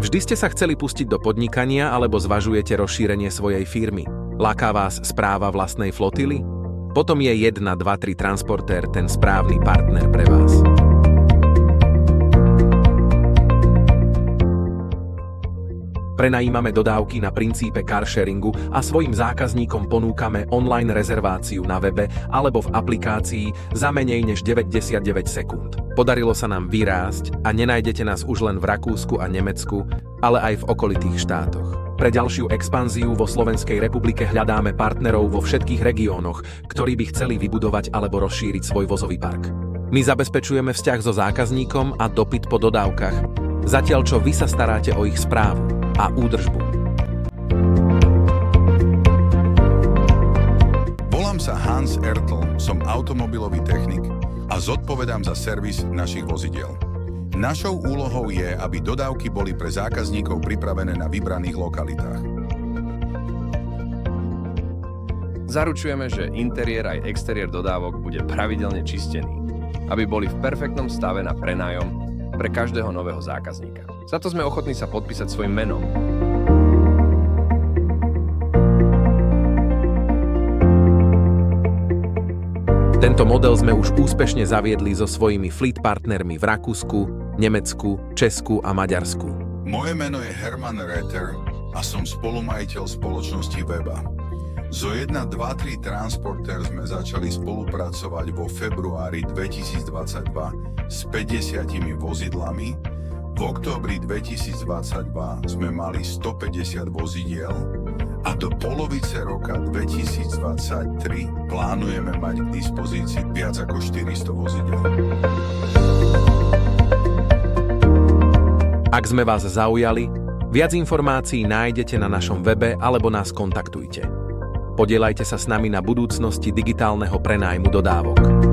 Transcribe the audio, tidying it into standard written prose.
Vždy ste sa chceli pustiť do podnikania alebo zvažujete rozšírenie svojej firmy? Láka vás správa vlastnej flotily? Potom je 123 Transportér ten správny partner pre vás. Prenajímame dodávky na princípe carsharingu a svojim zákazníkom ponúkame online rezerváciu na webe alebo v aplikácii za menej než 99 sekúnd. Podarilo sa nám vyrásť a nenájdete nás už len v Rakúsku a Nemecku, ale aj v okolitých štátoch. Pre ďalšiu expanziu vo Slovenskej republike hľadáme partnerov vo všetkých regiónoch, ktorí by chceli vybudovať alebo rozšíriť svoj vozový park. My zabezpečujeme vzťah so zákazníkom a dopyt po dodávkach, zatiaľ čo vy sa staráte o ich správu a údržbu. Volám sa Hans Ertl, som automobilový technik a zodpovedám za servis našich vozidiel. Našou úlohou je, aby dodávky boli pre zákazníkov pripravené na vybraných lokalitách. Zaručujeme, že interiér aj exteriér dodávok bude pravidelne čistený, aby boli v perfektnom stave na prenájom pre každého nového zákazníka. Za to sme ochotní sa podpísať svojim menom. Tento model sme už úspešne zaviedli so svojimi fleet partnermi v Rakúsku, Nemecku, Česku a Maďarsku. Moje meno je Herman Retter a som spolumajiteľ spoločnosti Weba. So 123 Transportér sme začali spolupracovať vo februári 2022 s 50 vozidlami. V októbri 2022 sme mali 150 vozidiel a do polovice roka 2023 plánujeme mať k dispozícii viac ako 400 vozidiel. Ak sme vás zaujali, viac informácií nájdete na našom webe alebo nás kontaktujte. Podieľajte sa s nami na budúcnosti digitálneho prenájmu dodávok.